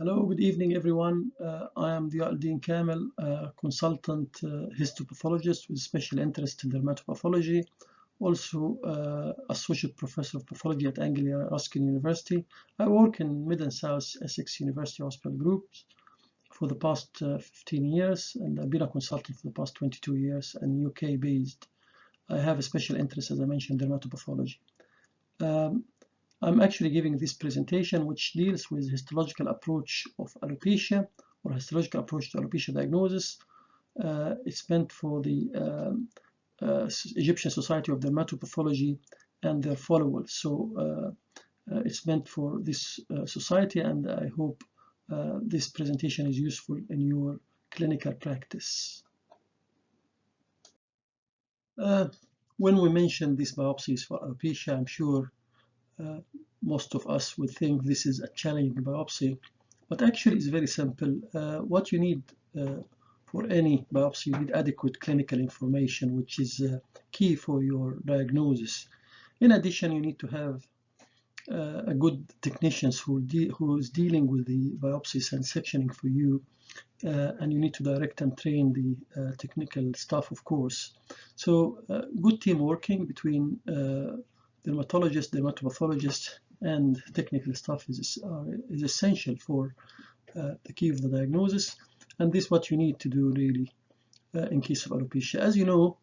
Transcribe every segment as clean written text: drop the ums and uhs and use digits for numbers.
Hello, good evening, everyone. I am Dean Kamel, consultant histopathologist with special interest in dermatopathology, also associate professor of pathology at Anglia Ruskin University. I work in Mid and South Essex University Hospital groups for the past 15 years, and I've been a consultant for the past 22 years and UK based. I have a special interest, as I mentioned, in dermatopathology. I'm actually giving this presentation, which deals with histological approach of alopecia, or histological approach to alopecia diagnosis. It's meant for the Egyptian Society of Dermatopathology and their followers. So it's meant for this society, and I hope this presentation is useful in your clinical practice. When we mention these biopsies for alopecia, I'm sure most of us would think this is a challenging biopsy, but actually it's very simple. What you need for any biopsy, you need adequate clinical information, which is key for your diagnosis. In addition, you need to have a good technicians who is dealing with the biopsies and sectioning for you, and you need to direct and train the technical staff, of course. So good team working between dermatologist, dermatopathologist, and technical staff is essential for the key of the diagnosis. And this is what you need to do really in case of alopecia. As you know,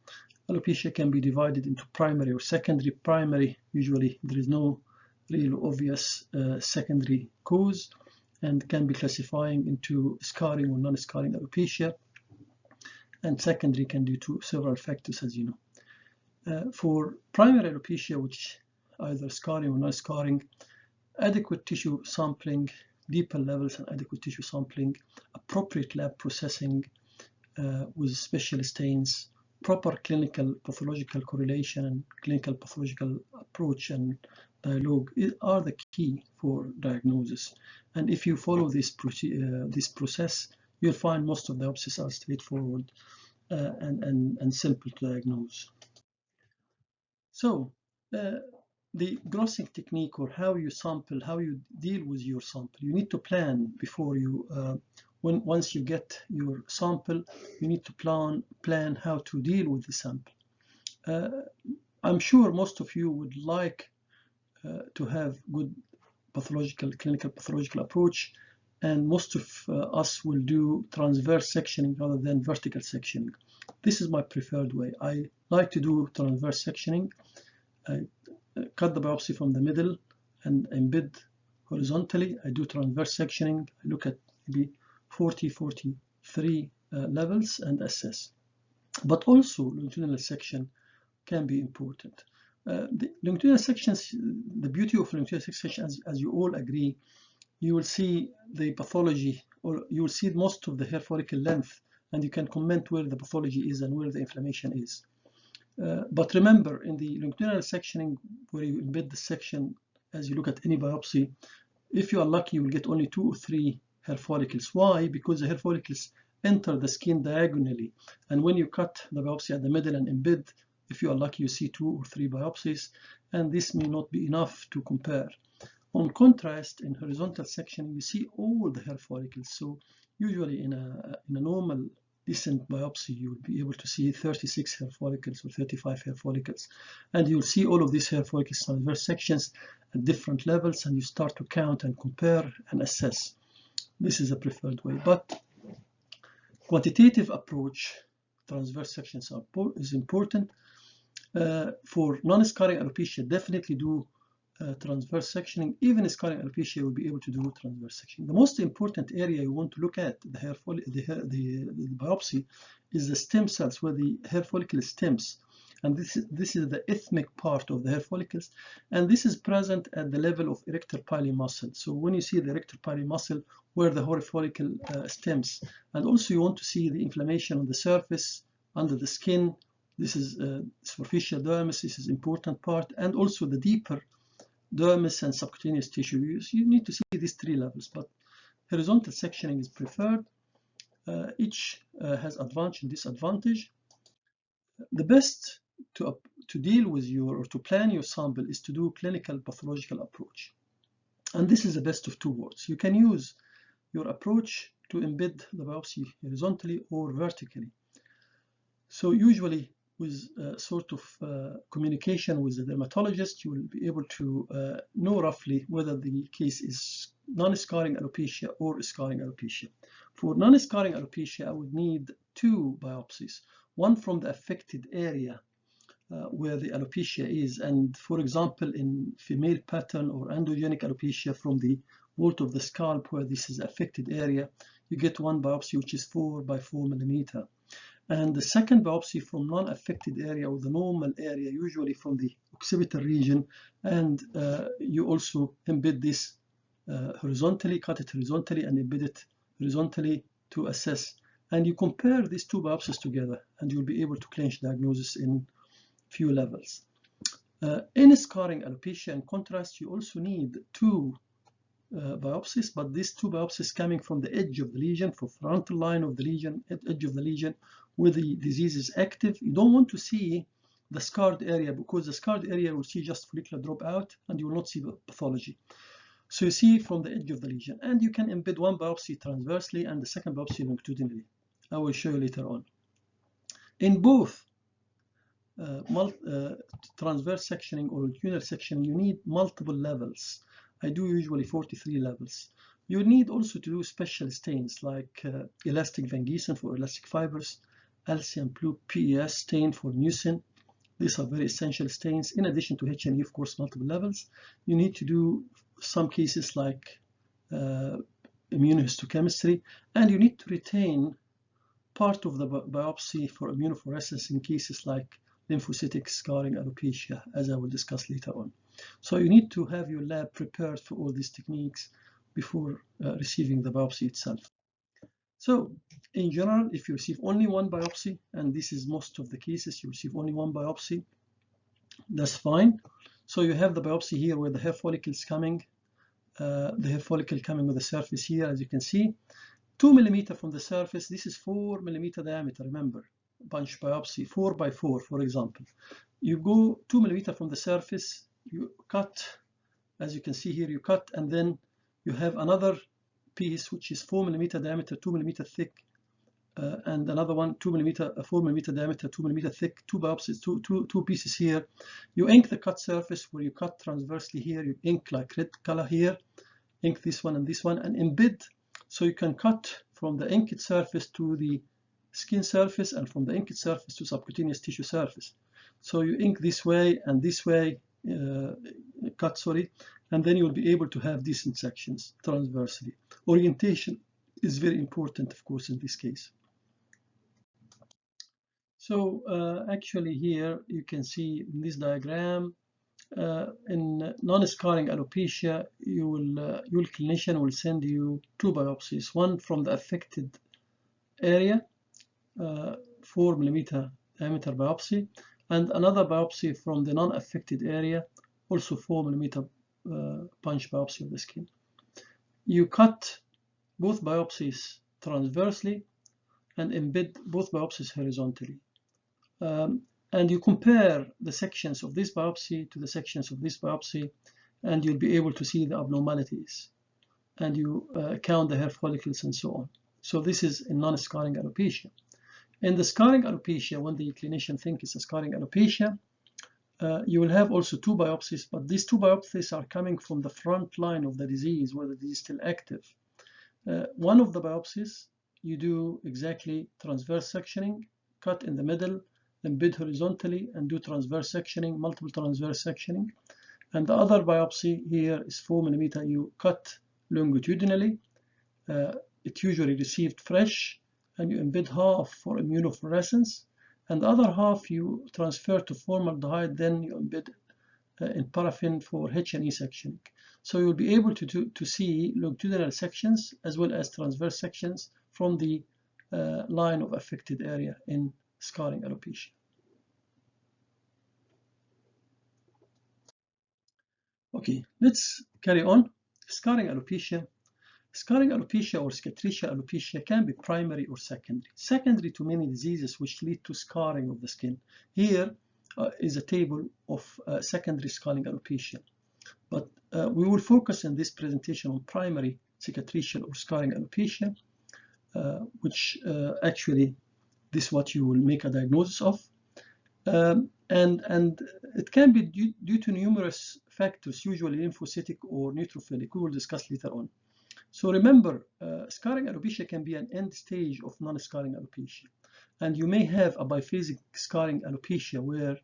alopecia can be divided into primary or secondary. Primary, usually there is no real obvious secondary cause, and can be classifying into scarring or non-scarring alopecia. And secondary can due to several factors, as you know. For primary alopecia, which either scarring or non-scarring, adequate tissue sampling, deeper levels and adequate tissue sampling, appropriate lab processing with special stains, proper clinical pathological correlation and clinical pathological approach and dialogue are the key for diagnosis. And if you follow this process, you'll find most of the biopsies are straightforward and simple to diagnose. So the grossing technique, or how you sample, how you deal with your sample, you need to plan before you, once you get your sample, you need to plan how to deal with the sample. I'm sure most of you would like to have good clinical pathological approach, and most of us will do transverse sectioning rather than vertical sectioning. This is my preferred way. I like to do transverse sectioning. I cut the biopsy from the middle and embed horizontally. I do transverse sectioning. I look at maybe 43 levels and assess. But also longitudinal section can be important. The longitudinal sections, the beauty of longitudinal section, as you all agree, you will see the pathology, or you will see most of the hair follicle length, and you can comment where the pathology is and where the inflammation is. But remember, in the longitudinal sectioning, where you embed the section as you look at any biopsy, if you are lucky, you will get only 2 or 3 hair follicles. Why? Because the hair follicles enter the skin diagonally. And when you cut the biopsy at the middle and embed, if you are lucky, you see 2 or 3 biopsies, and this may not be enough to compare. On contrast, in horizontal sectioning, you see all the hair follicles. So usually in a normal decent biopsy, you will be able to see 36 hair follicles or 35 hair follicles, and you'll see all of these hair follicles transverse sections at different levels, and you start to count and compare and assess. This is a preferred way, but quantitative approach, transverse sections is important. For non-scarring alopecia, definitely do transverse sectioning. Even scarring alopecia will be able to do transverse sectioning. The most important area you want to look at the biopsy is the stem cells, where the hair follicle stems, and this is the ethmic part of the hair follicles, and this is present at the level of erector pili muscle. So when you see the erector pili muscle, where the hair follicle stems, and also you want to see the inflammation on the surface under the skin. This is superficial dermis. This is important part, and also the deeper dermis and subcutaneous tissue. You need to see these 3 levels, but horizontal sectioning is preferred. Each has advantage and disadvantage. The best to deal with or to plan your sample is to do clinical pathological approach. And this is the best of 2 worlds. You can use your approach to embed the biopsy horizontally or vertically. So usually with sort of communication with the dermatologist, you will be able to know roughly whether the case is non-scarring alopecia or scarring alopecia. For non-scarring alopecia, I would need 2 biopsies, one from the affected area where the alopecia is, and for example in female pattern or androgenic alopecia, from the vault of the scalp where this is affected area, you get 1 biopsy which is 4 by 4 millimeter. And the second biopsy from non-affected area or the normal area, usually from the occipital region, and you also embed this horizontally, cut it horizontally and embed it horizontally to assess. And you compare these 2 biopsies together and you'll be able to clinch diagnosis in few levels. In scarring alopecia, in contrast, you also need 2 biopsies, but these 2 biopsies coming from the edge of the lesion, for frontal line of the lesion, edge of the lesion, where the disease is active. You don't want to see the scarred area, because the scarred area will see just follicular dropout and you will not see the pathology. So you see from the edge of the lesion, and you can embed 1 biopsy transversely and the second biopsy longitudinally. I will show you later on. In both transverse sectioning or longitudinal sectioning, you need multiple levels. I do usually 43 levels. You need also to do special stains like elastic Van Giesen for elastic fibers, Alcian Blue PES stain for mucin. These are very essential stains. In addition to H&E, of course, multiple levels. You need to do some cases like immunohistochemistry, and you need to retain part of the biopsy for immunofluorescence in cases like lymphocytic scarring alopecia, as I will discuss later on. So you need to have your lab prepared for all these techniques before receiving the biopsy itself. So in general, if you receive only 1 biopsy, and this is most of the cases, you receive only 1 biopsy, that's fine. So you have the biopsy here where the hair follicle is coming, the hair follicle coming with the surface here, as you can see, 2 millimeter from the surface. This is 4 millimeter diameter, remember, punch biopsy, 4 by 4, for example. You go 2 millimeter from the surface, you cut, as you can see here, you cut, and then you have another piece which is 4 millimeter diameter, 2 millimeter thick, and another one 4 millimeter diameter, 2 millimeter thick, 2 biopsies, two pieces here. You ink the cut surface where you cut transversely here, you ink like red color here, ink this one, and embed, so you can cut from the inked surface to the skin surface and from the inked surface to subcutaneous tissue surface. So you ink this way and this way, cut, sorry, and then you'll be able to have decent sections transversely. Orientation is very important, of course, in this case. So actually here you can see in this diagram, in non-scarring alopecia, your clinician will send you 2 biopsies, one from the affected area, 4 millimeter diameter biopsy, and another biopsy from the non-affected area, also 4 millimeter punch biopsy of the skin. You cut both biopsies transversely and embed both biopsies horizontally. And you compare the sections of this biopsy to the sections of this biopsy, and you'll be able to see the abnormalities. And you count the hair follicles and so on. So this is in non-scarring alopecia. In the scarring alopecia, when the clinician thinks it's a scarring alopecia, you will have also 2 biopsies, but these 2 biopsies are coming from the front line of the disease where the disease is still active. One of the biopsies, you do exactly transverse sectioning, cut in the middle, embed horizontally, and do transverse sectioning, multiple transverse sectioning. And the other biopsy here is 4 millimeter. You cut longitudinally. It usually received fresh, and you embed half for immunofluorescence, and the other half you transfer to formaldehyde, then you embed in paraffin for H&E sectioning. So you'll be able to see longitudinal sections as well as transverse sections from the line of affected area in scarring alopecia. Okay, let's carry on. Scarring alopecia. Scarring alopecia or cicatricial alopecia can be primary or secondary. Secondary to many diseases which lead to scarring of the skin. Here is a table of secondary scarring alopecia. But we will focus in this presentation on primary cicatricial or scarring alopecia, which actually this is what you will make a diagnosis of. And it can be due to numerous factors, usually lymphocytic or neutrophilic. We will discuss later on. So remember, scarring alopecia can be an end stage of non-scarring alopecia. And you may have a biphasic scarring alopecia where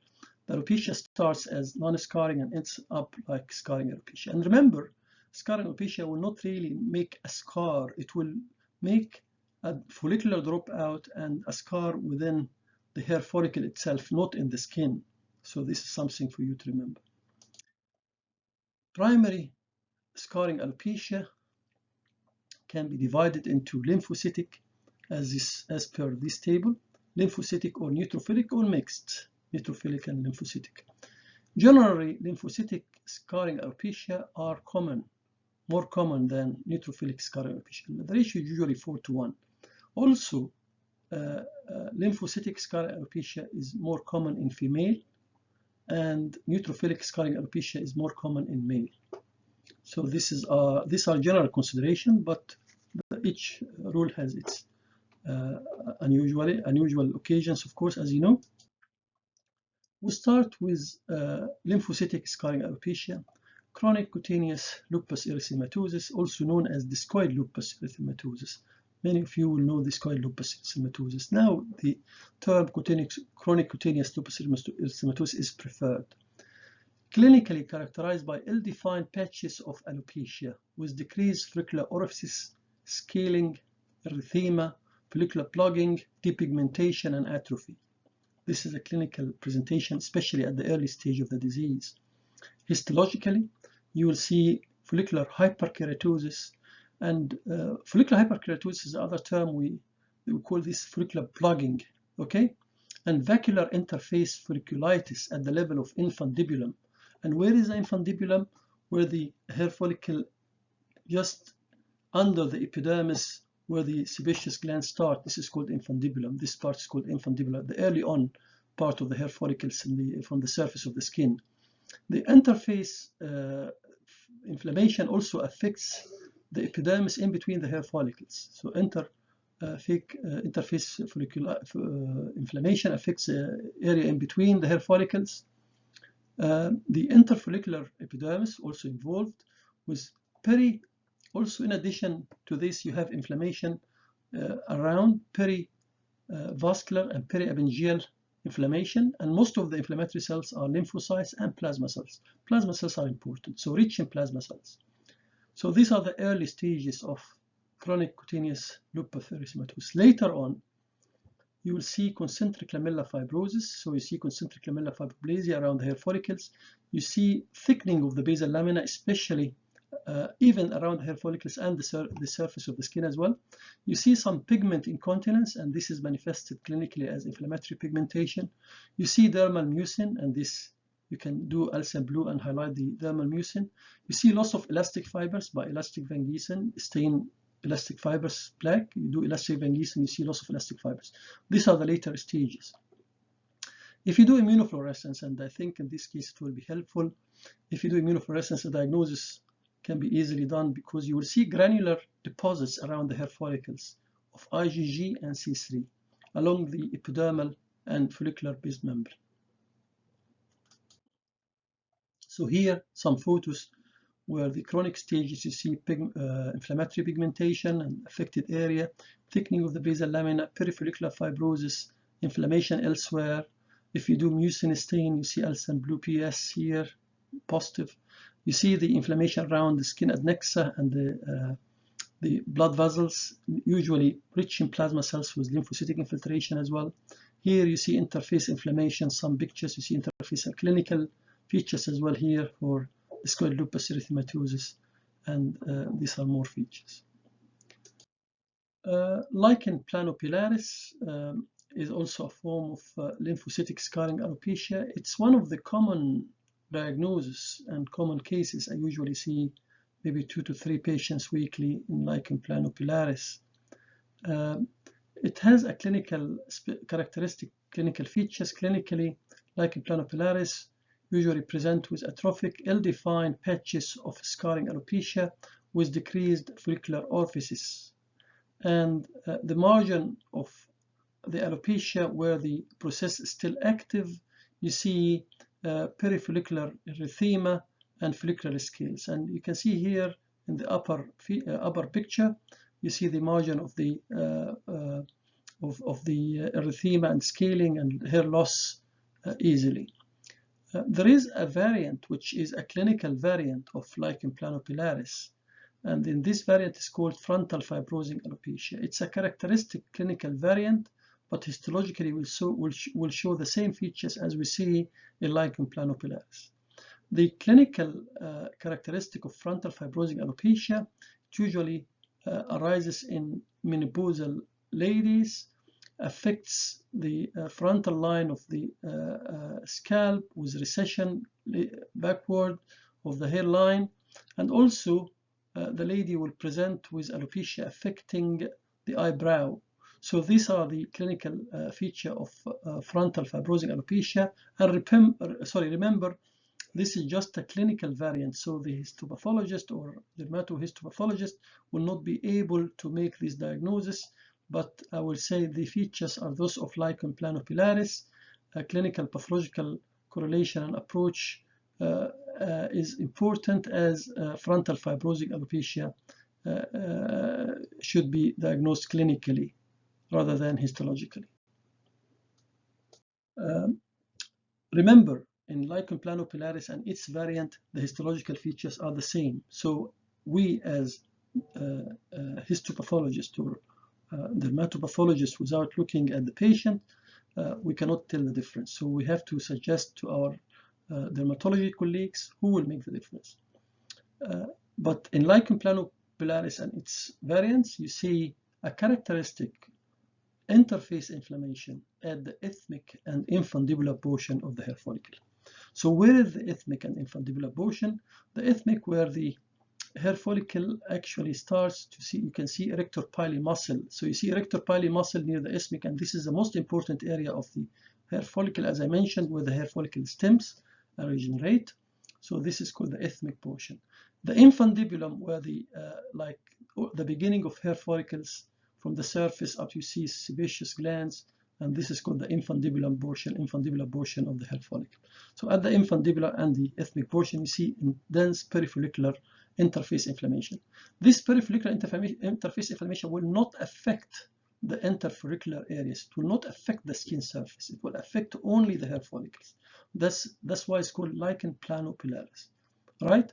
the alopecia starts as non-scarring and ends up like scarring alopecia. And remember, scarring alopecia will not really make a scar. It will make a follicular dropout and a scar within the hair follicle itself, not in the skin. So this is something for you to remember. Primary scarring alopecia can be divided into lymphocytic, as per this table, lymphocytic or neutrophilic or mixed, neutrophilic and lymphocytic. Generally, lymphocytic scarring alopecia are more common than neutrophilic scarring alopecia. The ratio is usually 4:1. Also, lymphocytic scarring alopecia is more common in female, and neutrophilic scarring alopecia is more common in male. So these are general consideration, but each rule has its unusual occasions, of course, as you know. We start with lymphocytic scarring alopecia, chronic cutaneous lupus erythematosus, also known as discoid lupus erythematosus. Many of you will know discoid lupus erythematosus. Now, the term chronic cutaneous lupus erythematosus is preferred. Clinically characterized by ill-defined patches of alopecia with decreased follicular orifices, scaling, erythema, follicular plugging, depigmentation, and atrophy. This is a clinical presentation, especially at the early stage of the disease. Histologically, you will see follicular hyperkeratosis, and follicular hyperkeratosis is the other term we call this follicular plugging, okay? And vacuolar interface folliculitis at the level of infundibulum. And where is the infundibulum? Where the hair follicle just under the epidermis, where the sebaceous glands start. This is called infundibulum. This part is called infundibulum, the early on part of the hair follicles from the surface of the skin. The interface inflammation also affects the epidermis in between the hair follicles. So interface follicular inflammation affects the area in between the hair follicles. The interfollicular epidermis also involved with also in addition to this, you have inflammation around perivascular and periappengeal inflammation, and most of the inflammatory cells are lymphocytes and plasma cells. Plasma cells are important, so rich in plasma cells. So these are the early stages of chronic cutaneous lupus erythematosus. Later on, you will see concentric lamellar fibrosis. So you see concentric lamellar fibroplasia around the hair follicles. You see thickening of the basal lamina, especially even around the hair follicles and the surface of the skin as well. You see some pigment incontinence, and this is manifested clinically as inflammatory pigmentation. You see dermal mucin, and this you can do Alsan blue and highlight the dermal mucin. You see loss of elastic fibers by elastic Van Gieson, stain elastic fibers black. You do elastic Van Gieson, you see loss of elastic fibers. These are the later stages. If you do immunofluorescence, and I think in this case it will be helpful, if you do immunofluorescence, the diagnosis can be easily done because you will see granular deposits around the hair follicles of IgG and C3 along the epidermal and follicular based membrane. So here some photos where the chronic stages you see inflammatory pigmentation and affected area, thickening of the basal lamina, perifollicular fibrosis, inflammation elsewhere. If you do mucin stain, you see Alsan blue PS here, positive. You see the inflammation around the skin adnexa and the blood vessels, usually rich in plasma cells with lymphocytic infiltration as well. Here you see interface inflammation, some pictures, you see interface and clinical features as well here for discoid lupus erythematosus, and these are more features. Lichen planopilaris is also a form of lymphocytic scarring alopecia. It's one of the common diagnosis and common cases. I usually see maybe 2 to 3 patients weekly in lichen planopilaris. It has a characteristic clinical features. Clinically, lichen planopilaris usually present with atrophic, ill-defined patches of scarring alopecia with decreased follicular orifices. And the margin of the alopecia where the process is still active, you see perifollicular erythema and follicular scales. And you can see here in the upper picture, you see the margin of the erythema and scaling and hair loss easily. There is a variant which is a clinical variant of lichen planopilaris, and in this variant is called frontal fibrosing alopecia. It's a characteristic clinical variant, but histologically will show the same features as we see in lichen planopilaris. The clinical characteristic of frontal fibrosing alopecia usually arises in menopausal ladies, affects the frontal line of the scalp with recession backward of the hairline, and also the lady will present with alopecia affecting the eyebrow. So these are the clinical feature of frontal fibrosing alopecia. And remember, this is just a clinical variant, so the histopathologist or dermatohistopathologist will not be able to make this diagnosis, but I will say the features are those of lichen planopilaris. Clinical pathological correlation and approach is important, as frontal fibrosing alopecia should be diagnosed clinically rather than histologically. Remember, in lichen planopilaris and its variant, the histological features are the same. So we as histopathologists or dermatopathologists, without looking at the patient, we cannot tell the difference. So we have to suggest to our dermatology colleagues who will make the difference. But in lichen planopilaris and its variants, you see a characteristic interface inflammation at the ethmic and infundibular portion of the hair follicle. So where is the ethmic and infundibular portion? The ethmic, where the hair follicle actually starts to see, you can see erector pili muscle. So you see erector pili muscle near the ethmic, and this is the most important area of the hair follicle, as I mentioned, where the hair follicle stems and regenerate. So this is called the ethmic portion. The infundibulum, where the the beginning of hair follicles from the surface up, you see sebaceous glands, and this is called the infundibular portion of the hair follicle. So at the infundibular and the ethmic portion, you see dense perifollicular interface inflammation. This perifollicular interface inflammation will not affect the interfollicular areas. It will not affect the skin surface. It will affect only the hair follicles. That's why it's called lichen planopilaris, right?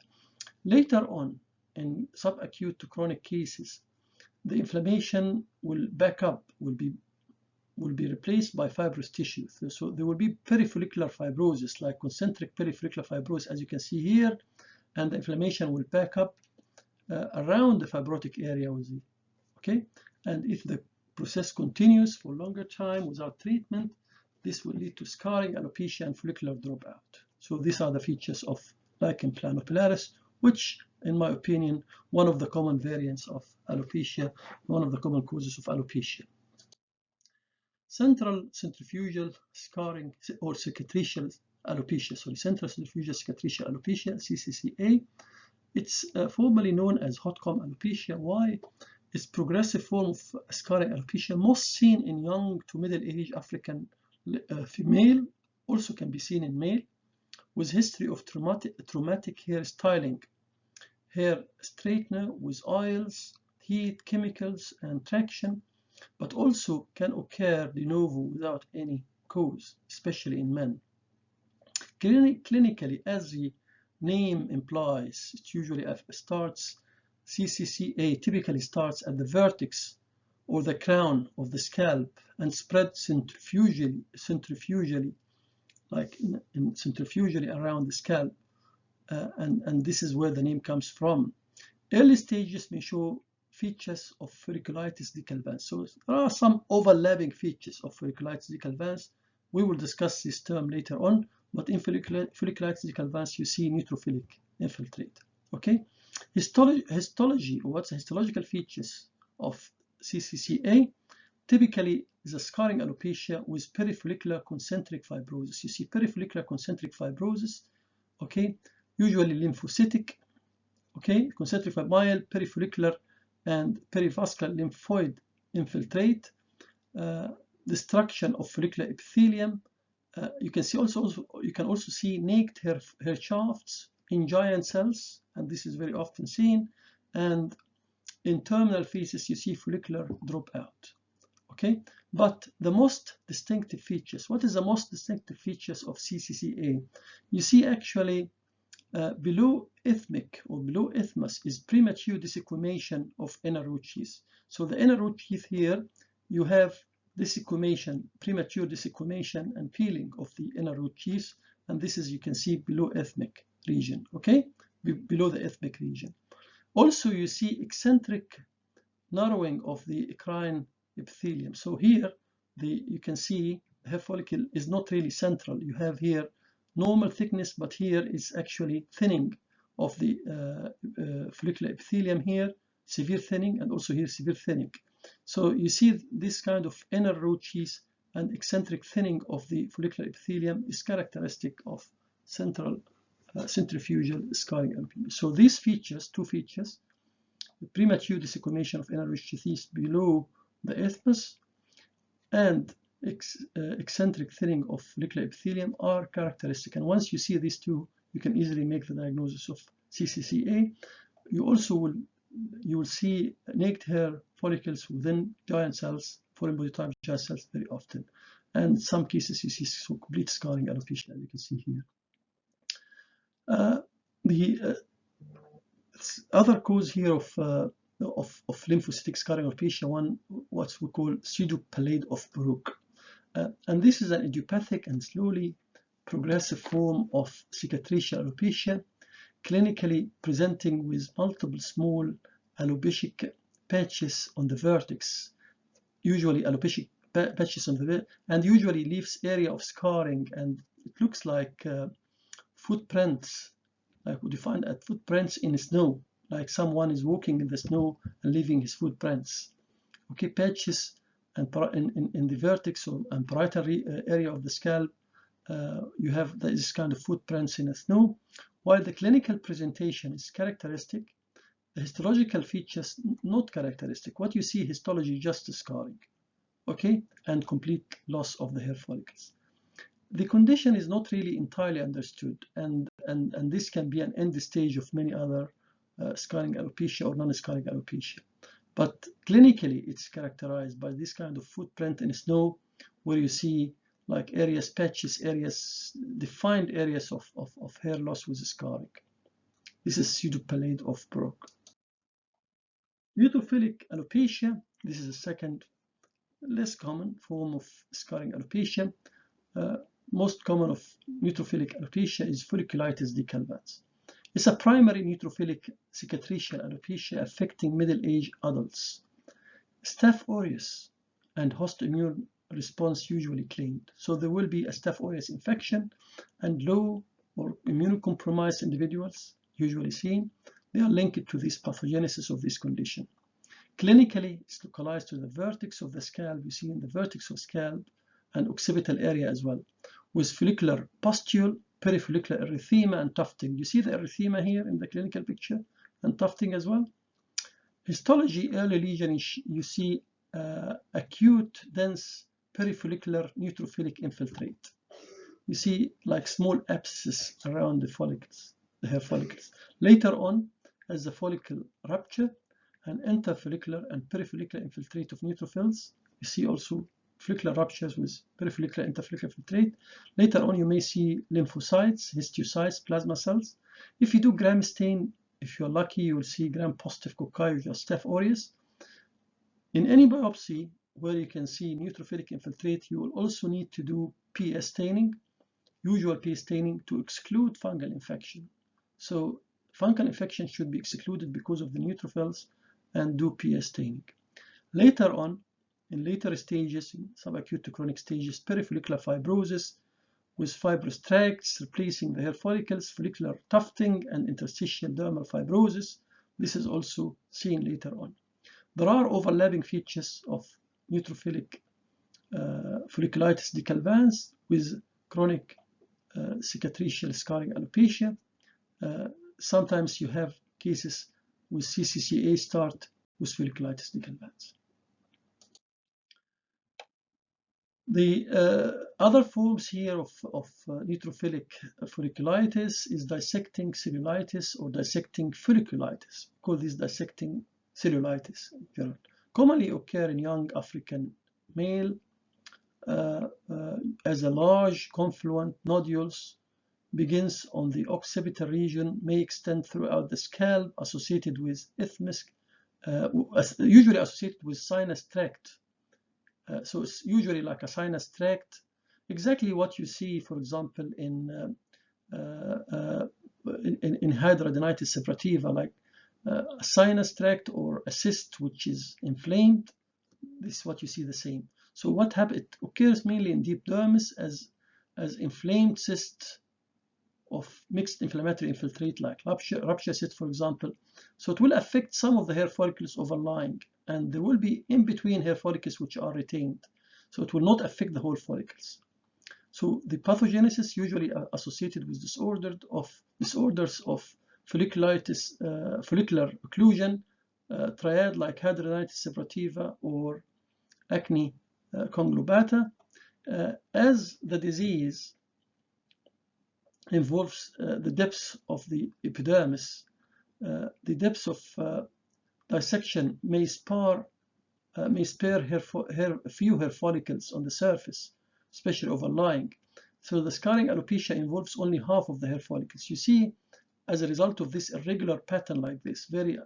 Later on, in subacute to chronic cases, the inflammation will back up, will be replaced by fibrous tissue. So there will be perifollicular fibrosis, like concentric perifollicular fibrosis, as you can see here, and the inflammation will back up around the fibrotic area with it. Okay, and if the process continues for longer time without treatment, this will lead to scarring, alopecia, and follicular dropout. So these are the features of lichen planopilaris, which, in my opinion, one of the common variants of alopecia, one of the common causes of alopecia. Central centrifugal scarring or cicatricial alopecia, central centrifugal cicatricial alopecia, CCCA. It's formally known as hot comb alopecia. Why? It's progressive form of scarring alopecia, most seen in young to middle-aged African female, also can be seen in male, with history of traumatic hair styling, hair straightener with oils, heat, chemicals, and traction, but also can occur de novo without any cause, especially in men. Clinically, as the name implies, it usually starts, CCCA typically starts at the vertex or the crown of the scalp and spread centrifugally like centrifugally around the scalp, and this is where the name comes from. Early stages may show features of folliculitis decalvans. So there are some overlapping features of folliculitis decalvans. We will discuss this term later on, but in folliculitis decalvans, you see neutrophilic infiltrate. Okay, histology, or what's the histological features of CCCA? Typically is a scarring alopecia with perifollicular concentric fibrosis. You see perifollicular concentric fibrosis, okay, usually lymphocytic, Okay, concentric fibromyalgia, perifollicular and perivascular lymphoid infiltrate, destruction of follicular epithelium. You can also see naked hair shafts in giant cells, and this is very often seen. And in terminal phases, you see follicular dropout. Okay, but the most distinctive features. What is the most distinctive features of CCCA? You see actually below isthmic or below isthmus is premature desquamation of inner root sheath. So the inner root sheath here, you have desquamation, premature desquamation and peeling of the inner root sheath, and this is, you can see, below isthmic region. Okay, below the isthmic region. Also, you see eccentric narrowing of the eccrine epithelium. So here, you can see the hair follicle is not really central. You have here normal thickness, but here is actually thinning of the follicular epithelium here, severe thinning, and also here severe thinning. So you see this kind of inner root sheath and eccentric thinning of the follicular epithelium is characteristic of central centrifugal scarring alopecia. So these features, two features, the premature desquamation of inner root sheath below the isthmus and eccentric thinning of follicular epithelium are characteristic. And once you see these two, you can easily make the diagnosis of CCCA. You will see naked hair follicles within giant cells, foreign body type giant cells very often. And some cases you see complete scarring alopecia, as you can see here. The other cause here of lymphocytic scarring alopecia, what we call pseudopelade of Baruch. And this is an idiopathic and slowly progressive form of cicatricial alopecia, clinically presenting with multiple small alopecia patches on the vertex, usually alopecia patches on the, and usually leaves area of scarring, and it looks like footprints, like we define at footprints in snow, like someone is walking in the snow and leaving his footprints. Okay, patches and in the vertex and parietal area of the scalp, you have this kind of footprints in the snow. While the clinical presentation is characteristic, the histological features not characteristic. What you see histology just scarring, okay, and complete loss of the hair follicles. The condition is not really entirely understood, and this can be an end stage of many other scarring alopecia or non-scarring alopecia. But clinically, it's characterized by this kind of footprint in snow, where you see like areas, patches, areas, defined areas of hair loss with scarring. This is pseudopelade of Baruch. Neutrophilic alopecia, this is a second less common form of scarring alopecia. Most common of neutrophilic alopecia is folliculitis decalvans. It's a primary neutrophilic cicatricial alopecia affecting middle-aged adults. Staph aureus and host immune response usually claimed. So there will be a Staph aureus infection, and low or immunocompromised individuals usually seen. They are linked to this pathogenesis of this condition. Clinically, it's localized to the vertex of the scalp. You see in the vertex of scalp and occipital area as well, with follicular pustule, perifollicular erythema, and tufting. You see the erythema here in the clinical picture, and tufting as well. Histology, early lesion, you see acute, dense, perifollicular neutrophilic infiltrate. You see like small abscesses around the follicles, the hair follicles. Later on, as the follicle rupture, an interfollicular and perifollicular infiltrate of neutrophils. You see also follicular ruptures with perifollicular interfollicular infiltrate. Later on, you may see lymphocytes, histiocytes, plasma cells. If you do gram stain, if you're lucky, you will see gram-positive cocci with your Staph aureus. In any biopsy where you can see neutrophilic infiltrate, you will also need to do PS staining, usual PS staining, to exclude fungal infection. So fungal infection should be excluded because of the neutrophils, and do PS staining. Later on, in later stages, in subacute to chronic stages, perifollicular fibrosis with fibrous tracts replacing the hair follicles, follicular tufting, and interstitial dermal fibrosis. This is also seen later on. There are overlapping features of neutrophilic folliculitis decalvans with chronic cicatricial scarring alopecia. Sometimes you have cases with CCCA start with folliculitis decalvans. The other forms here of neutrophilic folliculitis is dissecting cellulitis or dissecting folliculitis. We call this dissecting cellulitis. Commonly occur in young African male as a large confluent nodules, begins on the occipital region, may extend throughout the scalp, associated with isthmus, usually associated with sinus tract. So it's usually like a sinus tract, exactly what you see, for example, in hidradenitis suppurativa, like a sinus tract or a cyst which is inflamed. This is what you see the same. So what happens? It occurs mainly in deep dermis as inflamed cyst of mixed inflammatory infiltrate, like rupture cyst, for example. So it will affect some of the hair follicles overlying, and there will be in between hair follicles which are retained. So it will not affect the whole follicles. So the pathogenesis usually associated with disorders of folliculitis, follicular occlusion, triad like hidradenitis suppurativa or acne conglobata, as the disease involves the depths of the epidermis. The depths of dissection may spare few hair follicles on the surface, especially overlying. So the scarring alopecia involves only half of the hair follicles. You see, as a result of this irregular pattern like this, very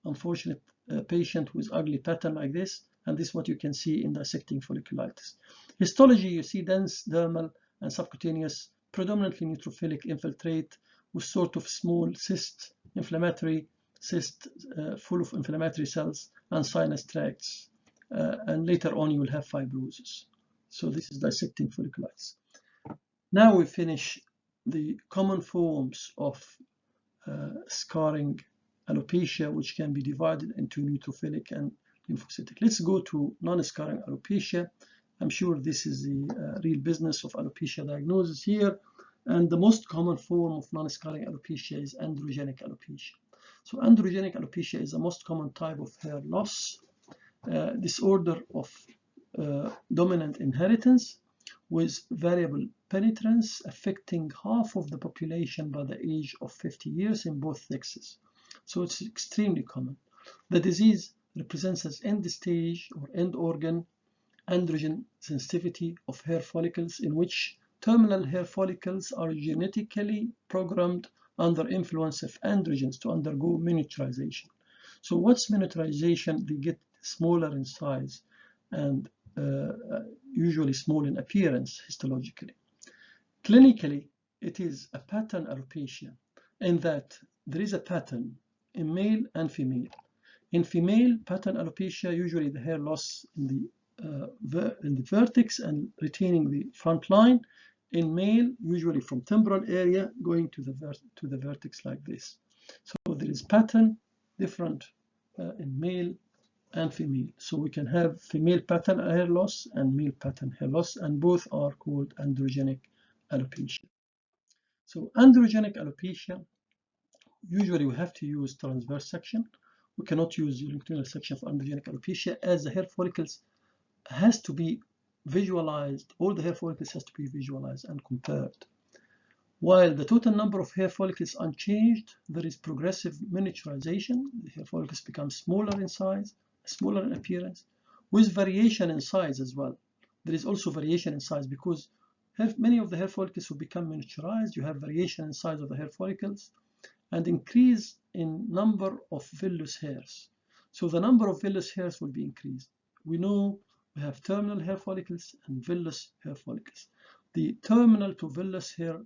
unfortunate patient with ugly pattern like this, and this is what you can see in dissecting folliculitis. Histology, you see dense dermal and subcutaneous, predominantly neutrophilic infiltrate with sort of small cyst, inflammatory cyst full of inflammatory cells and sinus tracts. And later on you will have fibrosis. So this is dissecting folliculitis. Now we finish the common forms of scarring alopecia, which can be divided into neutrophilic and lymphocytic. Let's go to non-scarring alopecia. I'm sure this is the real business of alopecia diagnosis here. And the most common form of non-scarring alopecia is androgenic alopecia. So androgenic alopecia is the most common type of hair loss, disorder of dominant inheritance with variable penetrance, affecting half of the population by the age of 50 years in both sexes. So it's extremely common. The disease represents as end stage or end organ androgen sensitivity of hair follicles, in which terminal hair follicles are genetically programmed under influence of androgens to undergo miniaturization. So what's miniaturization? They get smaller in size and usually small in appearance histologically. Clinically, it is a pattern alopecia in that there is a pattern in male and female. In female, pattern alopecia, usually the hair loss in the vertex and retaining the front line. In male, usually from temporal area going to the vertex like this. So there is pattern different in male and female. So we can have female pattern hair loss and male pattern hair loss, and both are called androgenic alopecia. So androgenic alopecia, usually we have to use transverse section. We cannot use longitudinal section for androgenic alopecia, as the hair follicles has to be visualized. All the hair follicles has to be visualized and compared. While the total number of hair follicles unchanged, there is progressive miniaturization. The hair follicles become smaller in size, smaller in appearance, with variation in size as well. There is also variation in size because many of the hair follicles will become miniaturized. You have variation in size of the hair follicles and increase in number of villous hairs. So the number of villous hairs will be increased. We know we have terminal hair follicles and villous hair follicles. The terminal to villous hair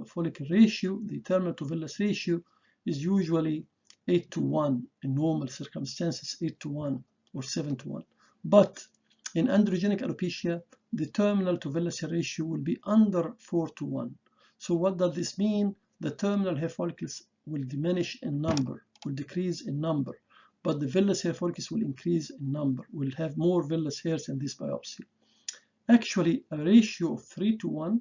follicle ratio, the terminal to villous ratio is usually 8:1 in normal circumstances, 8:1 or 7:1. But in androgenic alopecia, the terminal to villous hair ratio will be under 4:1. So what does this mean? The terminal hair follicles will diminish in number, will decrease in number, but the villous hair follicles will increase in number. We'll have more villous hairs in this biopsy. Actually, a ratio of 3:1,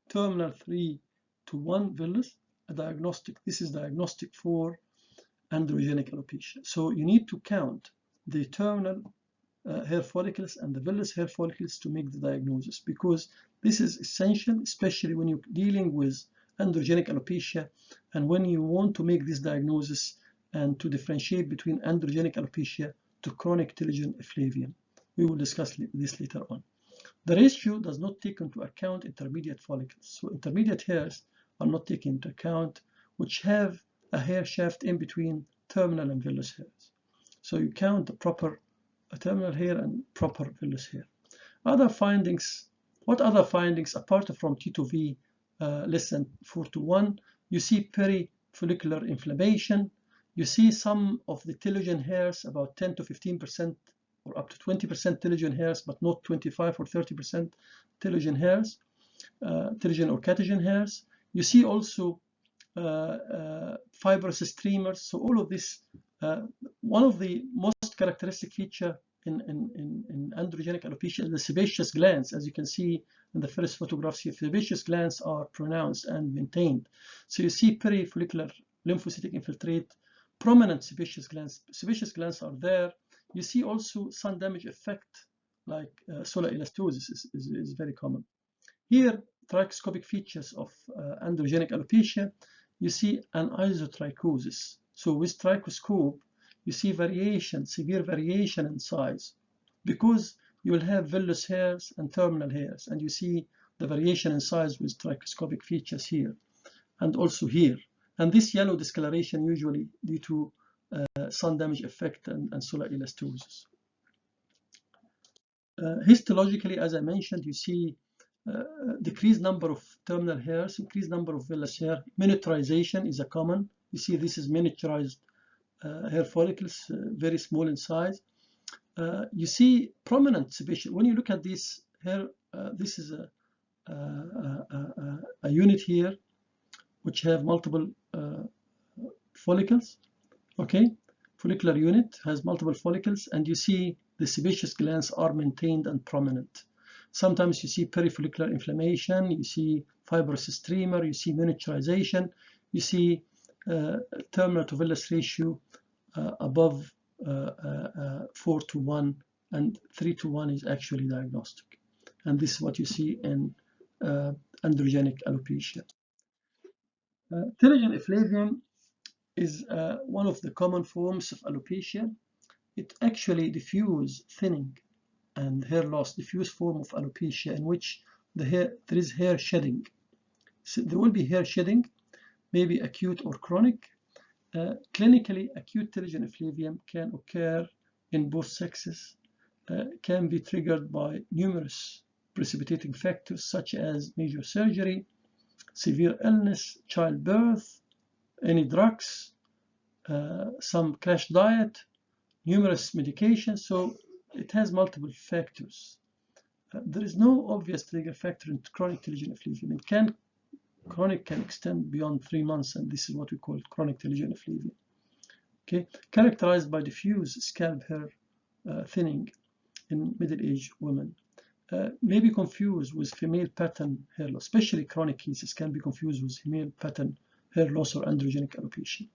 terminal 3:1 villous, a diagnostic. This is diagnostic for androgenic alopecia. So you need to count the terminal hair follicles and the vellus hair follicles to make the diagnosis, because this is essential, especially when you're dealing with androgenic alopecia and when you want to make this diagnosis and to differentiate between androgenic alopecia to chronic telogen effluvium. We will discuss this later on. The ratio does not take into account intermediate follicles. So intermediate hairs are not taken into account, which have a hair shaft in between terminal and vellus hairs. So you count the proper terminal hair and proper vellus hair. Other findings, what other findings apart from T2V less than 4:1? You see perifollicular inflammation. You see some of the telogen hairs, about 10 to 15% or up to 20% telogen hairs, but not 25 or 30% telogen hairs, telogen or catagen hairs. You see also fibrous streamers. So all of this, one of the most characteristic feature in androgenic alopecia is the sebaceous glands. As you can see in the first photographs here, sebaceous glands are pronounced and maintained. So you see perifollicular lymphocytic infiltrate, prominent sebaceous glands. Sebaceous glands are there. You see also sun damage effect like solar elastosis is very common. Here, trichoscopic features of androgenic alopecia, you see an isotrichosis. So with trichoscope, you see variation, severe variation in size, because you will have vellus hairs and terminal hairs, and you see the variation in size with trichoscopic features here and also here. And this yellow discoloration usually due to sun damage effect and solar elastosis. Histologically, as I mentioned, you see decreased number of terminal hairs, increased number of vellus hair. Miniaturization is a common. You see this is miniaturized hair follicles, very small in size. You see prominent sebaceous. When you look at this hair, this is a unit here which have multiple follicles. Okay, follicular unit has multiple follicles, and you see the sebaceous glands are maintained and prominent. Sometimes you see perifollicular inflammation, you see fibrous streamer, you see miniaturization, you see terminal to vellus ratio above 4:1, and 3:1 is actually diagnostic. And this is what you see in androgenic alopecia. Telogen effluvium is one of the common forms of alopecia. It actually diffuse thinning and hair loss, diffuse form of alopecia in which there is hair shedding. So there will be hair shedding, maybe acute or chronic. Clinically, acute telogen effluvium can occur in both sexes, can be triggered by numerous precipitating factors such as major surgery, severe illness, childbirth, any drugs, some crash diet, numerous medications. So it has multiple factors. There is no obvious trigger factor in chronic telogen effluvium. Chronic can extend beyond 3 months, and this is what we call chronic telogen effluvium. Okay, characterized by diffuse scalp hair thinning in middle-aged women. May be confused with female pattern hair loss, especially chronic cases can be confused with female pattern hair loss or androgenic alopecia,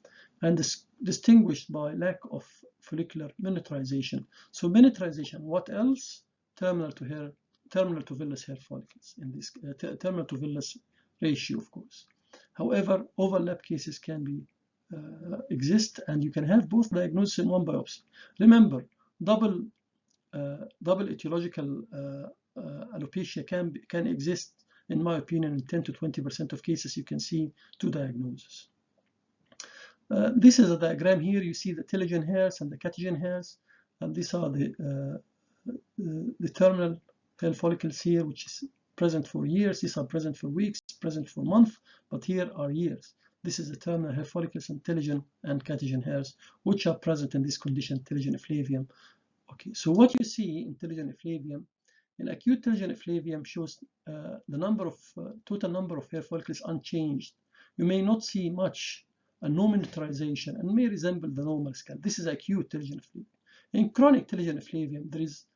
and is distinguished by lack of follicular miniaturization. So miniaturization, what else? Terminal to vellus hair follicles in this terminal to vellus ratio, of course. However, overlap cases can be exist, and you can have both diagnosis in one biopsy. Remember, double etiological alopecia can exist, in my opinion, in 10 to 20% of cases. You can see two diagnoses. This is a diagram here. You see the telogen hairs and the catagen hairs, and these are the terminal hair follicles here, which is present for years. These are present for weeks, present for months, but here are years. This is the terminal hair follicles and telogen and catagen hairs, which are present in this condition, telogen effluvium. Okay, so what you see in telogen effluvium, in acute telogen effluvium shows the total number of hair follicles unchanged. You may not see much, no miniaturization, and may resemble the normal scalp. This is acute telogen effluvium. In chronic telogen effluvium, there is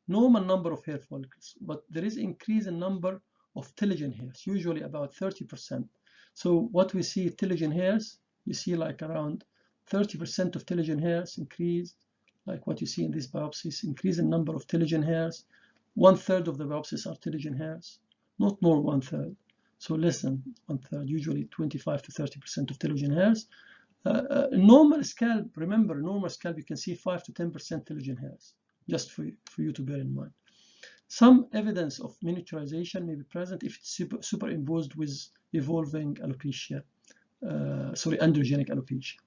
normal number of hair follicles, but there is increase in number of telogen hairs, usually about 30%. So what we see, telogen hairs, you see like around 30% of telogen hairs increased, like what you see in these biopsies, increase in number of telogen hairs. 1/3 of the biopsies are telogen hairs, not more 1/3. So less than 1/3, usually 25 to 30% of telogen hairs. Normal scalp, remember, normal scalp, you can see 5 to 10% telogen hairs, just for you to bear in mind. Some evidence of miniaturization may be present if it's superimposed with evolving alopecia, androgenic alopecia.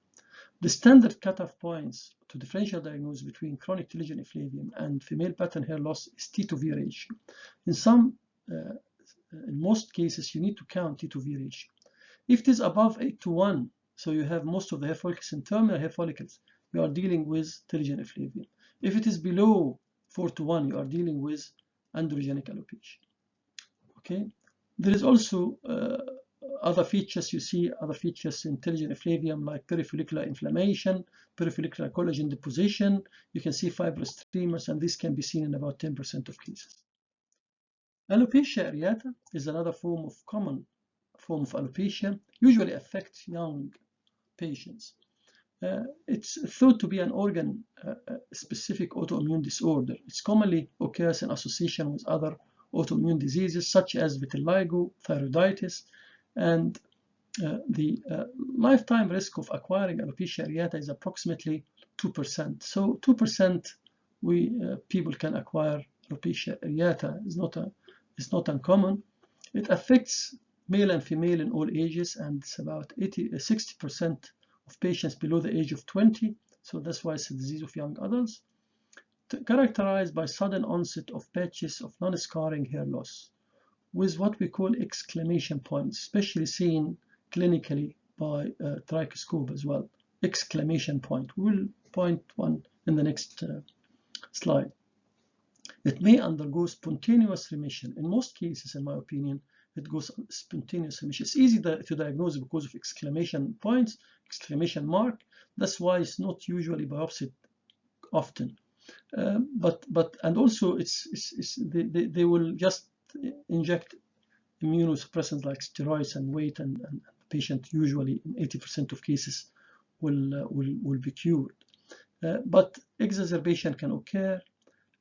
The standard cutoff points to differential diagnosis between chronic telogen effluvium and female pattern hair loss is T to V ratio. In most cases, you need to count T to V ratio. If it is above 8 to 1, so you have most of the hair follicles in terminal hair follicles, you are dealing with telogen effluvium. If it is below 4 to 1, you are dealing with androgenic alopecia. Okay, there is also other features. You see other features in telogen effluvium like perifollicular inflammation, perifollicular collagen deposition. You can see fibrous streamers, and this can be seen in about 10% of cases. Alopecia areata is another common form of alopecia, usually affects young patients. It's thought to be an organ-specific autoimmune disorder. It commonly occurs in association with other autoimmune diseases such as vitiligo, thyroiditis, and the lifetime risk of acquiring alopecia areata is approximately 2%. So 2% people can acquire alopecia areata. It's not uncommon. It affects male and female in all ages, and it's about 60% of patients below the age of 20. So that's why it's a disease of young adults, characterized by sudden onset of patches of non-scarring hair loss with what we call exclamation points, especially seen clinically by trichoscope as well. Exclamation point. We'll point one in the next slide. It may undergo spontaneous remission. In most cases, in my opinion, it goes spontaneous remission. It's easy to diagnose because of exclamation points, exclamation mark. That's why it's not usually biopsied often. And also they will just inject immunosuppressants like steroids and wait, and the patient usually in 80% of cases will be cured. But exacerbation can occur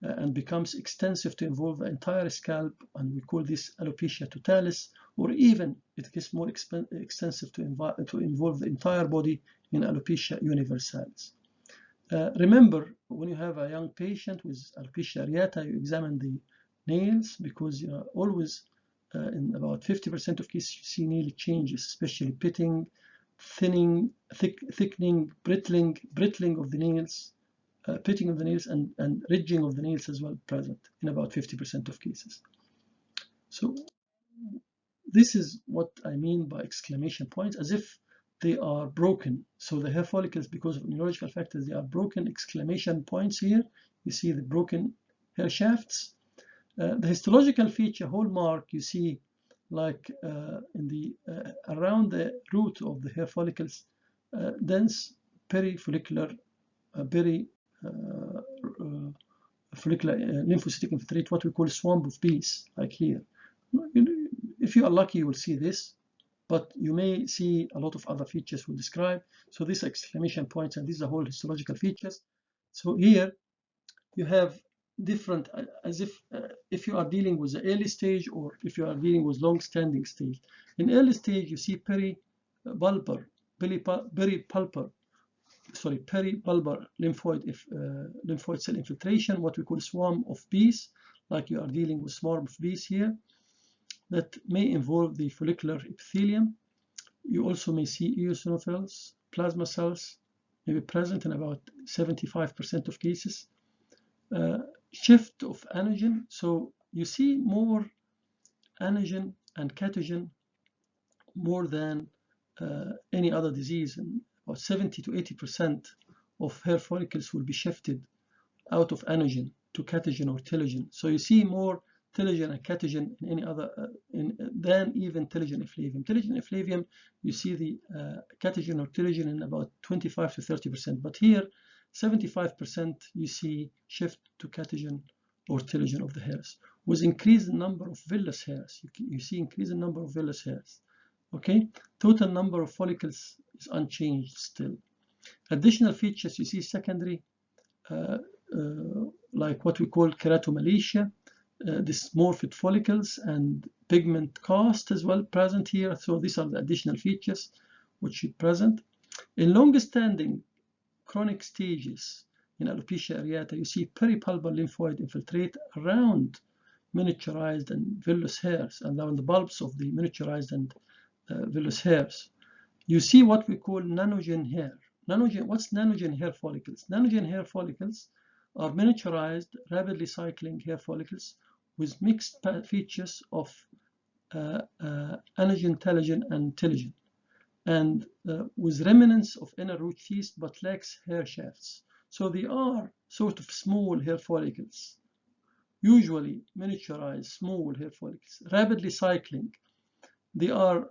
and becomes extensive to involve the entire scalp, and we call this alopecia totalis, or even it gets more extensive to involve the entire body in alopecia universalis. Remember, when you have a young patient with alopecia areata, you examine the nails, because you are always, in about 50% of cases, you see nail changes, especially pitting, thinning, thickening, brittling of the nails, pitting of the nails, and ridging of the nails as well present in about 50% of cases. So this is what I mean by exclamation points, as if they are broken. So the hair follicles, because of immunological factors, they are broken. Exclamation points here. You see the broken hair shafts. The histological feature hallmark, you see like in the around the root of the hair follicles, dense perifollicular follicular lymphocytic infiltrate, what we call swamp of bees, like here. If you are lucky, you will see this, but you may see a lot of other features we'll describe. So these exclamation points, and these are whole histological features. So here you have different, as if you are dealing with the early stage, or if you are dealing with long-standing stage. In early stage, you see peribulbar lymphoid cell infiltration, what we call swarm of bees, like you are dealing with swarm of bees here, that may involve the follicular epithelium. You also may see eosinophils, plasma cells, may be present in about 75% of cases. Shift of anagen, so you see more anagen and catagen more than any other disease, and about 70 to 80% of hair follicles will be shifted out of anagen to catagen or telogen. So you see more telogen and catagen in any other than even telogen effluvium. Telogen effluvium, you see the catagen or telogen in about 25 to 30%, but here 75% you see shift to catagen or telogen of the hairs, with increased number of villous hairs. You see increasing number of villous hairs. Okay, total number of follicles is unchanged still. Additional features you see secondary, like what we call keratomalacia, dysmorphic follicles and pigment cast as well present here. So these are the additional features which are present. In long-standing chronic stages in alopecia areata, you see peripalpal lymphoid infiltrate around miniaturized and villous hairs and around the bulbs of the miniaturized and villous hairs. You see what we call nanogen hair. What's nanogen hair follicles? Nanogen hair follicles are miniaturized, rapidly cycling hair follicles with mixed features of anagen, telogen, and telogen, and with remnants of inner root teeth but lacks hair shafts. So they are sort of small hair follicles, usually miniaturized small hair follicles, rapidly cycling. They are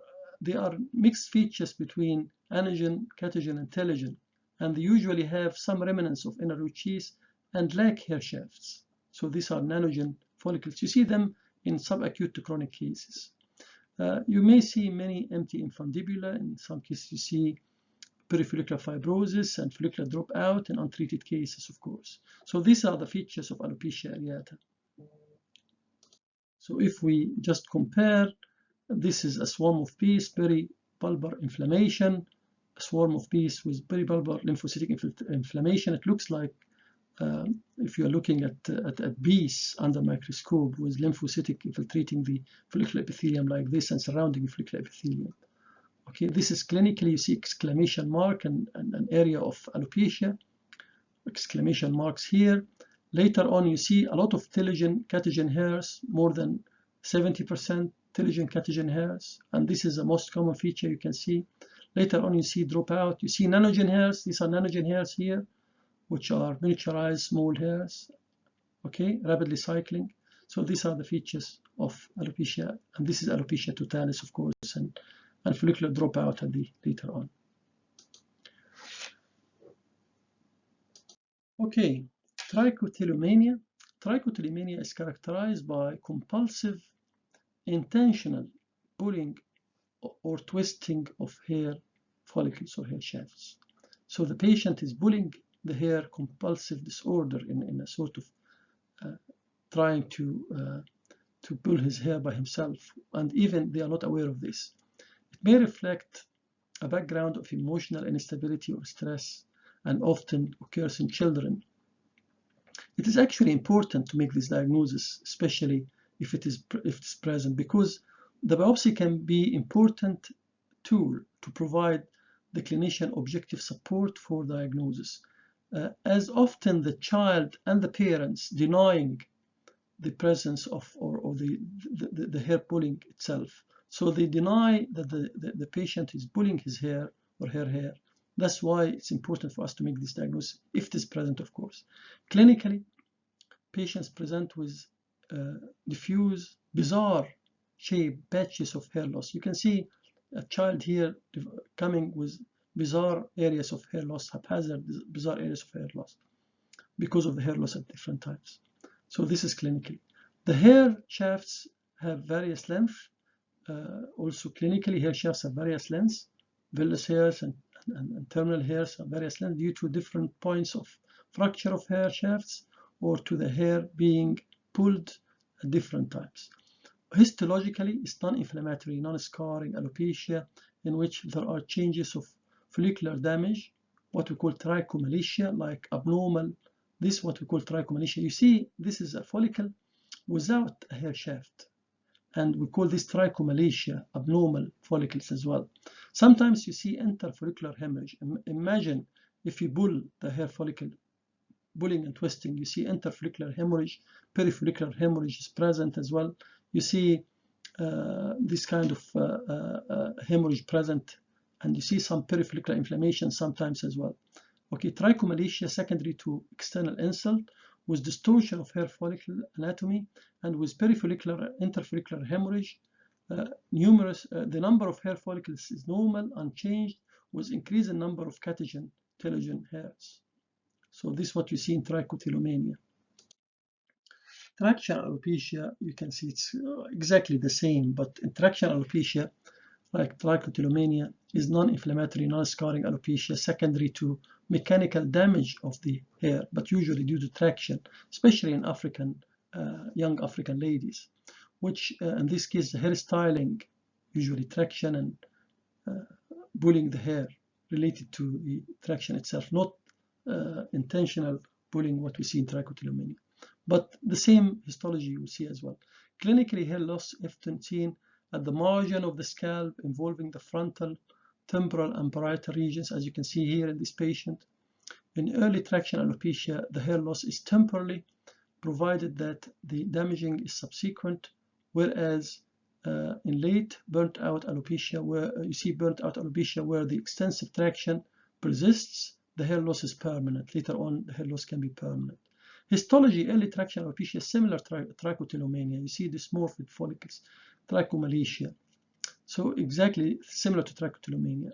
mixed features between anagen, catagen, and telogen, and they usually have some remnants of inner root teeth and lack hair shafts. So these are nanogen follicles. You see them in subacute to chronic cases. You may see many empty infundibula. In some cases, you see perifollicular fibrosis and follicular dropout in untreated cases, of course. So these are the features of alopecia areata. So if we just compare, this is a swarm of bees, peripalpal inflammation, a swarm of bees with peripalpal lymphocytic inflammation. It looks like if you're looking at bees under microscope with lymphocytic infiltrating the follicular epithelium like this and surrounding the follicular epithelium. Okay, this is clinically, you see exclamation mark and an area of alopecia, exclamation marks here. Later on, you see a lot of telogen catagen hairs, more than 70% telogen catagen hairs, and this is the most common feature you can see. Later on, you see dropout. You see nanogen hairs. These are nanogen hairs here, which are miniaturized small hairs, okay, rapidly cycling. So these are the features of alopecia, and this is alopecia totalis, of course, and follicular dropout at the later on. Okay, trichotillomania. Trichotillomania is characterized by compulsive, intentional pulling or twisting of hair follicles or hair shafts. So the patient is pulling the hair, compulsive disorder in a sort of trying to pull his hair by himself, and even they are not aware of this. It may reflect a background of emotional instability or stress, and often occurs in children. It is actually important to make this diagnosis, especially if it's present, because the biopsy can be an important tool to provide the clinician objective support for diagnosis. As often the child and the parents denying the presence of or the hair pulling itself. So they deny that the patient is pulling his hair or her hair. That's why it's important for us to make this diagnosis, if it is present, of course. Clinically, patients present with diffuse, bizarre shaped patches of hair loss. You can see a child here coming with bizarre areas of hair loss, haphazard, bizarre areas of hair loss because of the hair loss at different times. So this is clinically. The hair shafts have various length. Also clinically, hair shafts have various lengths. Villous hairs and terminal hairs have various lengths due to different points of fracture of hair shafts or to the hair being pulled at different times. Histologically, it's non-inflammatory, non-scarring alopecia in which there are changes of follicular damage, what we call trichomalacia, like abnormal. This is what we call trichomalacia. You see, this is a follicle without a hair shaft, and we call this trichomalacia, abnormal follicles as well. Sometimes you see interfollicular hemorrhage. Imagine if you pull the hair follicle, pulling and twisting, you see interfollicular hemorrhage, perifollicular hemorrhage is present as well. You see this kind of hemorrhage present, and you see some perifollicular inflammation sometimes as well. Okay, trichomalacia secondary to external insult with distortion of hair follicle anatomy and with perifollicular interfollicular hemorrhage. The number of hair follicles is normal, unchanged, with increasing number of catagen telogen hairs. So this is what you see in trichotillomania. Traction alopecia, you can see it's exactly the same, but in traction alopecia, like trichotillomania, is non-inflammatory, non-scarring alopecia secondary to mechanical damage of the hair, but usually due to traction, especially in young African ladies, which in this case the hairstyling, usually traction and pulling the hair related to the traction itself, not intentional pulling, what we see in trichotillomania. But the same histology you will see as well. Clinically, hair loss often seen at the margin of the scalp, involving the frontal, temporal, and parietal regions, as you can see here in this patient. In early traction alopecia, the hair loss is temporary, provided that the damaging is subsequent, whereas in late burnt out alopecia, where you see burnt out alopecia where the extensive traction persists, the hair loss is permanent. Later on, the hair loss can be permanent. Histology, early traction alopecia is similar to trichotillomania. You see dysmorphic follicles, trichomalacia. So exactly similar to trichotillomania.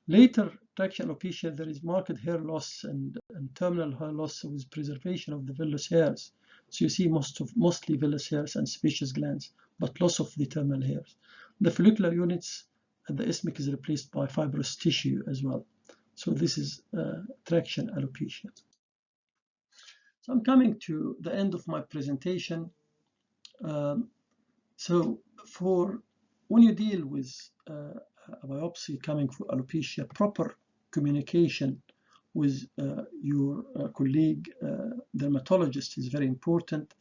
Later traction alopecia, there is marked hair loss and terminal hair loss with preservation of the vellus hairs. So you see mostly vellus hairs and sebaceous glands, but loss of the terminal hairs. The follicular units at the isthmic is replaced by fibrous tissue as well. So this is traction alopecia. So I'm coming to the end of my presentation. So when you deal with a biopsy coming for alopecia, proper communication with your colleague dermatologist is very important.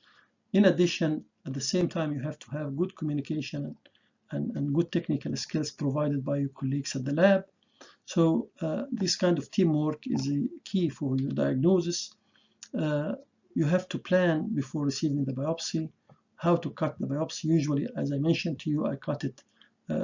In addition, at the same time, you have to have good communication and good technical skills provided by your colleagues at the lab. So this kind of teamwork is a key for your diagnosis. You have to plan before receiving the biopsy, how to cut the biopsy. Usually, as I mentioned to you, I cut it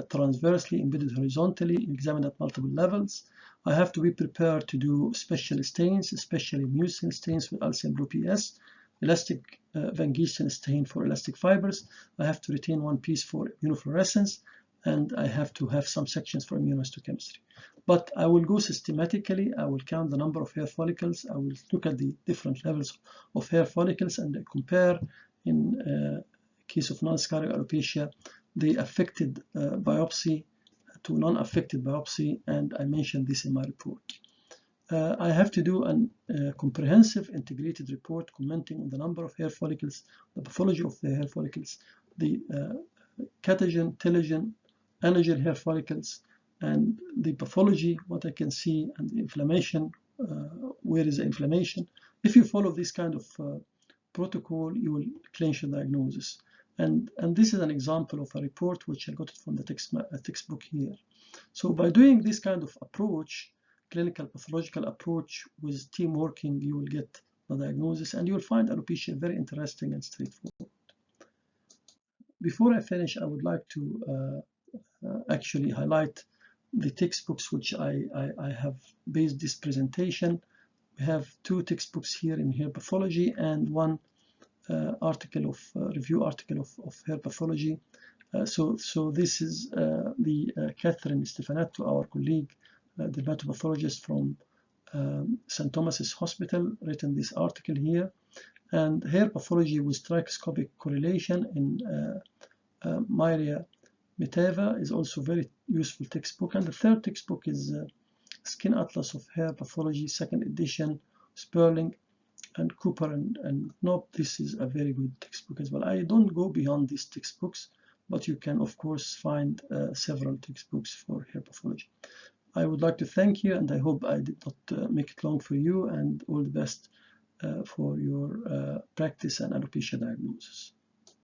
transversely, embedded horizontally, examined at multiple levels. I have to be prepared to do special stains, especially mucin stains with Alcyon Blue PS, elastic Van Giesen stain for elastic fibers. I have to retain one piece for immunofluorescence, and I have to have some sections for immunohistochemistry. But I will go systematically. I will count the number of hair follicles. I will look at the different levels of hair follicles and compare, in case of non-scarring alopecia, the affected biopsy to non-affected biopsy, and I mentioned this in my report. I have to do a comprehensive integrated report commenting on the number of hair follicles, the pathology of the hair follicles, the catagen, telogen, anagen hair follicles, and the pathology, what I can see, and the inflammation, where is the inflammation. If you follow this kind of protocol, you will clinch a diagnosis. And this is an example of a report which I got it from the textbook here. So by doing this kind of approach, clinical pathological approach with team working, you will get the diagnosis, and you will find alopecia very interesting and straightforward. Before I finish, I would like to actually highlight the textbooks which I have based this presentation. We have two textbooks here in hair pathology and one review article of hair pathology. So this is the Catherine Stefanetto, our colleague, the dermatopathologist from St. Thomas's Hospital, written this article here. And hair pathology with trichoscopic correlation in Myria Miteva is also very useful textbook. And the third textbook is Skin Atlas of Hair Pathology, second edition, Sperling and Cooper and Knopp. This is a very good textbook as well. I don't go beyond these textbooks, but you can of course find several textbooks for hair pathology. I would like to thank you, and I hope I did not make it long for you, and all the best for your practice and alopecia diagnosis.